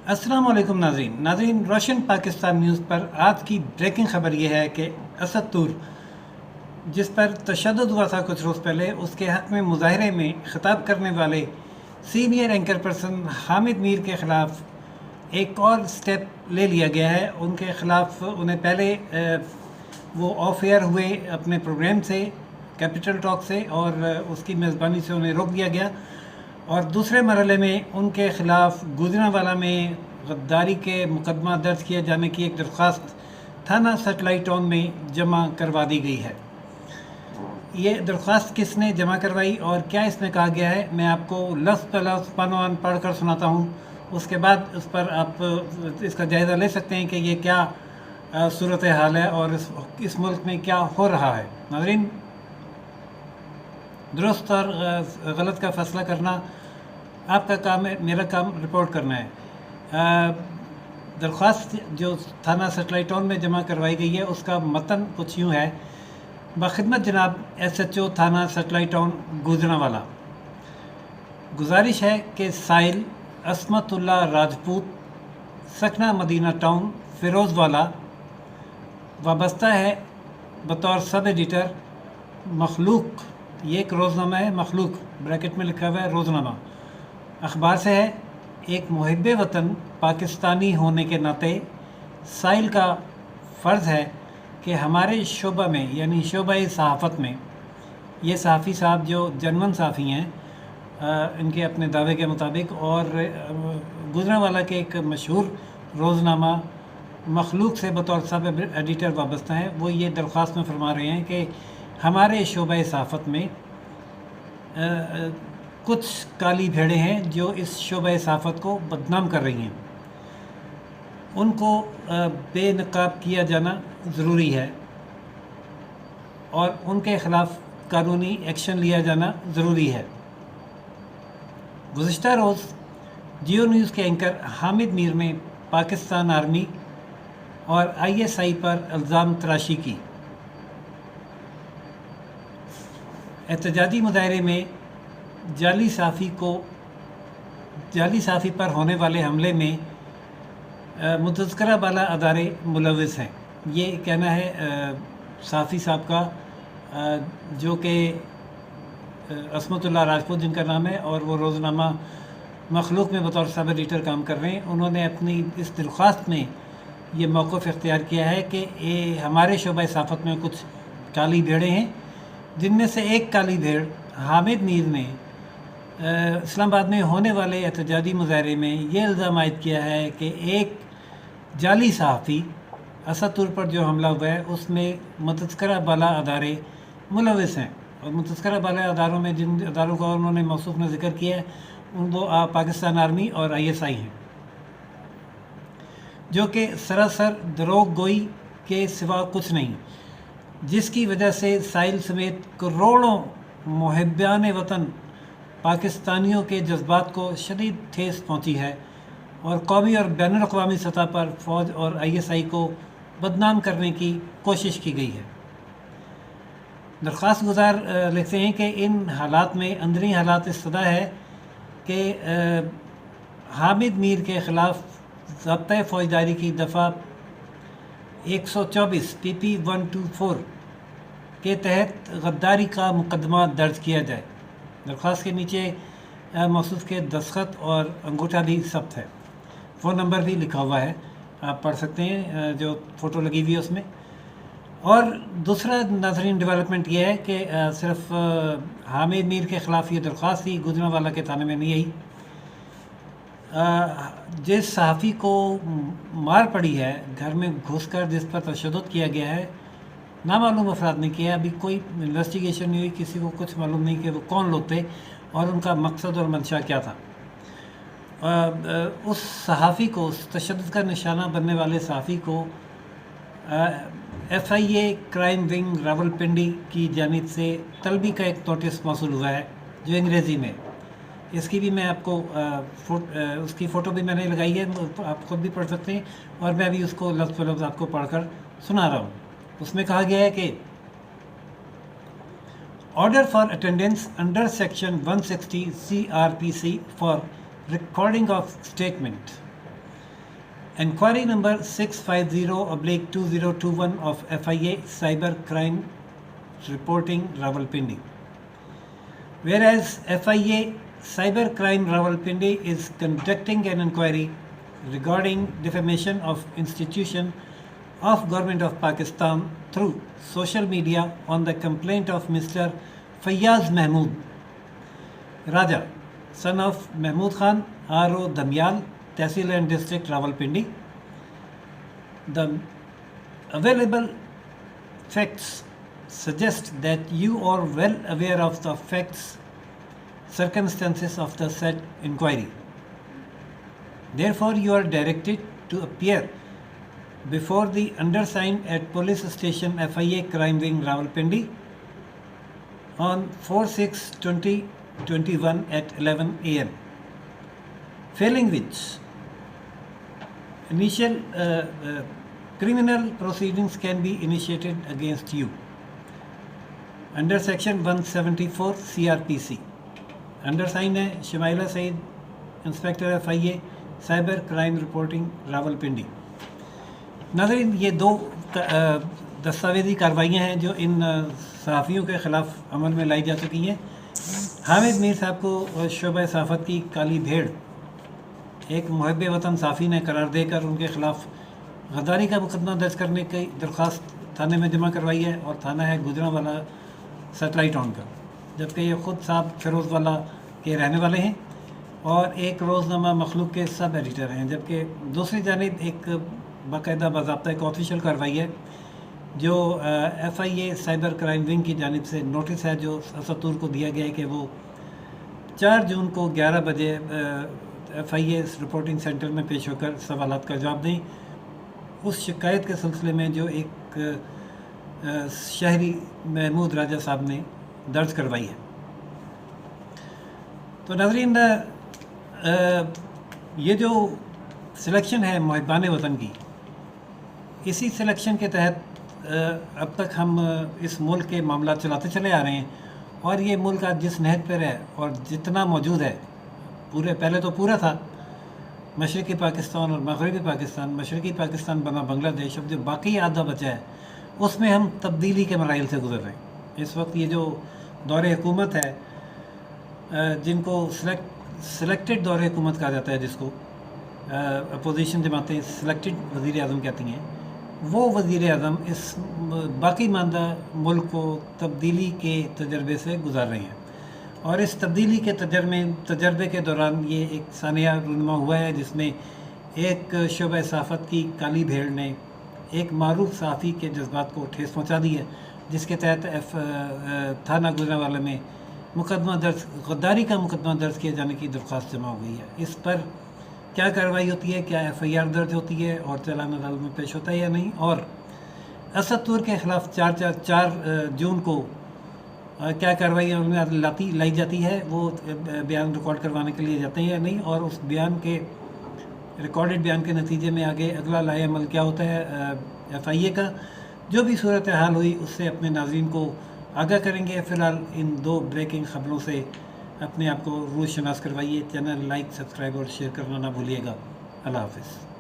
अस्सलाम वालेकुम नाज़रीन रोशन पाकिस्तान न्यूज़ पर आज की ब्रेकिंग खबर यह है कि असद तूर जिस पर तशद्दुद हुआ था कुछ रोज़ पहले, उसके हक़ में मुज़ाहरे में ख़िताब करने वाले senior anchor person Hamid Mir के ख़िलाफ़ एक और स्टेप ले लिया गया है। उनके ख़िलाफ़ उन्हें पहले वो ऑफ एयर हुए अपने प्रोग्राम से, कैपिटल टॉक से, और उसकी मेज़बानी से उन्हें रोक दिया गया। और दूसरे मरहले में उनके ख़िलाफ़ गुजरांवाला में गद्दारी के मुकदमा दर्ज किए जाने की एक दरख्वास्त थाना सेटेलाइट टाउन में जमा करवा दी गई है। ये दरख्वास्त किसने जमा करवाई और क्या इसमें कहा गया है, मैं आपको लफ्ज़ ब लफ्ज़ पानवान पढ़ कर सुनाता हूँ। उसके बाद उस पर आप इसका जायज़ा ले सकते हैं कि ये क्या सूरत हाल है और इस मुल्क में क्या हो रहा है। नाज़रीन, दुरुस्त और गलत का फ़ैसला करना आपका काम है, मेरा काम रिपोर्ट करना है। दरख्वास्त जो थाना सेटेलाइट टाउन में जमा करवाई गई है उसका मतन कुछ यूँ है। बखिदमत जनाब SHO थाना सेटेलाइट टाउन गुजरांवाला, गुजारिश है कि साइल असमतुल्ला राजपूत सकना मदीना टाउन फ़िरोज़वाला वाबस्ता है बतौर सब एडिटर मखलूक, ये एक रोज़नामा है, मखलूक ब्रैकेट में लिखा हुआ है रोज़नामा, अखबार से है। एक मुहिब्बे वतन पाकिस्तानी होने के नाते साइल का फ़र्ज़ है कि हमारे शोबा में, यानी शोबा सहाफ़त में, ये सहाफ़ी साहब जो जनवन सहाफ़ी हैं इनके अपने दावे के मुताबिक, और गुजरांवाला के एक मशहूर रोज़नामा मखलूक से बतौर सब एडिटर वाबस्ता हैं, वो ये दरख्वास्त में फरमा रहे हैं कि हमारे शोबा सहाफ़त में कुछ काली भेड़ें हैं जो इस शोबा सहाफ़त को बदनाम कर रही हैं। उनको बेनकाब किया जाना ज़रूरी है और उनके ख़िलाफ़ कानूनी एक्शन लिया जाना ज़रूरी है। गुज़िश्ता रोज़ जियो न्यूज़ के एंकर हामिद मीर ने पाकिस्तान आर्मी और ISI पर इल्ज़ाम तराशी की। एहतजाजी मुजाहरे में जाली सहाफ़ी पर होने वाले हमले में मुतज़क्करा बाला अदारे मुलव्विस हैं, ये कहना है सहाफ़ी साहब का, जो कि असमतुल्ला राजपूत जिनका नाम है और वो रोज़नामा मखलूक में बतौर सब एडिटर काम कर रहे हैं। उन्होंने अपनी इस दरख्वास्त में ये मौक़िफ़ इख्तियार किया है कि हमारे शोबा सहाफ़त में कुछ काली भेड़ें हैं, जिनमें से एक काली भेड़ हामिद मीर ने इस्लामाबाद में होने वाले एहतजाजी मुजाहरे में ये इल्ज़ाम आयद किया है कि एक जाली सहाफ़ी असद तूर पर जो हमला हुआ है उसमें मुतज़क्करा बाला अदारे मुलव्विस हैं। और मुतज़क्करा बाला अदारों में जिन अदारों का उन्होंने मौसूफ़ में ज़िक्र किया है वो पाकिस्तान आर्मी और ISI हैं, जो कि सरासर दरोग गोई के सिवा कुछ नहीं, जिसकी वजह से साइल समेत करोड़ों मुहिब्बान वतन पाकिस्तानियों के जज्बात को शदीद ठेस पहुँची है और कौमी और बैनुल अक़वामी सतह पर फ़ौज और ISI को बदनाम करने की कोशिश की गई है। दरख्वास्त गुज़ार लिखते हैं कि इन हालात में अंदरूनी हालात इस सदा है कि हामिद मीर के ख़िलाफ़ ज़ाब्ता फ़ौजदारी की दफ़ा 124 PP 124 के तहत गद्दारी का मुकदमा दर्ज किया जाए। दरख्वास्त के नीचे मौसूफ़ के दस्तखत और अंगूठा भी सब्त है, फ़ोन नंबर भी लिखा हुआ है, आप पढ़ सकते हैं जो फ़ोटो लगी हुई है उसमें। और दूसरा नाज़रीन डेवलपमेंट ये है कि सिर्फ हामिद मीर के ख़िलाफ़ ये दरख्वास्त ही गुजरांवाला के थाने में नहीं आई। जिस सहाफ़ी को मार पड़ी है, घर में घुसकर जिस पर तशद्दुद किया गया है, नामालूम अफराद ने किया, अभी कोई इन्वेस्टिगेशन नहीं हुई, किसी को कुछ मालूम नहीं कि वो कौन लोग थे और उनका मकसद और मंशा क्या था। उस सहाफ़ी को, उस तशद्दुद का निशाना बनने वाले सहाफ़ी को FIA क्राइम विंग रावलपिंडी की जानिब से तलबी का एक नोटिस मौसूल हुआ है जो अंग्रेज़ी में, इसकी भी मैं आपको उसकी फ़ोटो भी मैंने लगाई है, आप खुद भी पढ़ सकते हैं और मैं भी उसको लफ्ज़ ब लफ्ज़ आपको पढ़कर सुना रहा हूँ। उसमें कहा गया है कि order for attendance under section 160 CRPC for recording of statement. Inquiry number 650/2021 of FIA Cyber Crime Reporting Rawalpindi. Whereas FIA Cyber Crime Rawalpindi is conducting an inquiry regarding defamation of institution of Government of Pakistan through social media on the complaint of Mr. Fayyaz Mahmood Raja, son of Mahmood Khan, R.O. Damyal, Tehsil and District, Rawalpindi. The available facts suggest that you are well aware of the facts, circumstances of the said inquiry. Therefore, you are directed to appear before the undersigned at Police Station FIA Crime Wing, Rawalpindi on 4/6/2021 at 11 a.m. Failing which, initial criminal proceedings can be initiated against you under section 174 CRPC. Undersigned है Shumaila Saeed, inspector FIA cyber crime reporting Rawalpindi. नाज़रीन, ये दो दस्तावेजी कार्रवाइयाँ हैं जो इन सहाफ़ियों के ख़िलाफ़ अमल में लाई जा चुकी हैं। हामिद मीर साहब को शोबा सहाफ़त की काली भेड़ एक मुहब्ब वतन साफ़ी ने करार देकर उनके ख़िलाफ़ गद्दारी का मुकदमा दर्ज करने की दरख्वास्त थाने में जमा करवाई है और थाना है गुजरांवाला सेटेलाइट टाउन का, जबकि ये ख़ुद साहब फिरोज़वाला के रहने वाले हैं और एक रोज़नामा मखलूक के सब एडिटर हैं। जबकि दूसरी जानिब एक बाकायदा बाज़ाब्ता एक ऑफिशियल कार्रवाई है जो FIA साइबर क्राइम विंग की जानिब से नोटिस है जो असतूर को दिया गया है कि वो 4 जून को 11 बजे FIA रिपोर्टिंग सेंटर में पेश होकर सवालात का जवाब दें उस शिकायत के सिलसिले में जो एक शहरी महमूद राजा साहब ने दर्ज करवाई है। तो नाज़रीन, ये जो सिलेक्शन है मुहिब्बान वतन की, इसी सिलेक्शन के तहत अब तक हम इस मुल्क के मामला चलाते चले आ रहे हैं और ये मुल्क आज जिस नहज पर है और जितना मौजूद है, पहले तो पूरा था मशरक़ी पाकिस्तान और मग़रिबी पाकिस्तान, मशरक़ी पाकिस्तान बना बांग्लादेश, अब जो बाकी आधा बचा है उसमें हम तब्दीली के मराइल से गुज़र रहे हैं। इस वक्त ये जो दौरे हुकूमत है, जिनको सिलेक्टेड दौरे हुकूमत कहा जाता है, जिसको अपोजिशन जमातें सिलेक्टेड वज़ीर आज़म कहती हैं, वो वज़ीर आज़म इस बाकी मानदा मुल्क को तब्दीली के तजर्बे से गुज़ार रहे हैं और इस तब्दीली के तजर्बे के दौरान ये एक सानिया रूनुमा हुआ है जिसमें एक शोबा सहाफ़त की काली भेड़ ने एक मारूफ सहाफ़ी के जज्बात को ठेस पहुँचा दी है, जिसके तहत थाना गुजरांवाला में मुकदमा दर्ज गद्दारी का मुकदमा दर्ज किए जाने की दरख्वास्त जमा हो गई है। इस पर क्या कार्रवाई होती है, क्या FIR दर्ज होती है और चालान अदालत में पेश होता है या नहीं, और असदतूर के ख़िलाफ़ 4 जून को क्या कार्रवाई उनमें लाई जाती है, वो बयान रिकॉर्ड करवाने के लिए जाते हैं या नहीं, और उस बयान के रिकॉर्डेड बयान के नतीजे में आगे अगला लाए अमल क्या होता है FIA का। जो भी सूरत हाल हुई उससे अपने नाज़रीन को आगाह करेंगे। फ़िलहाल इन 2 ब्रेकिंग ख़बरों से अपने आप को रोज़ शनास करवाइए। चैनल लाइक, सब्सक्राइब और शेयर करना ना भूलिएगा। अल्लाह हाफ़िज़।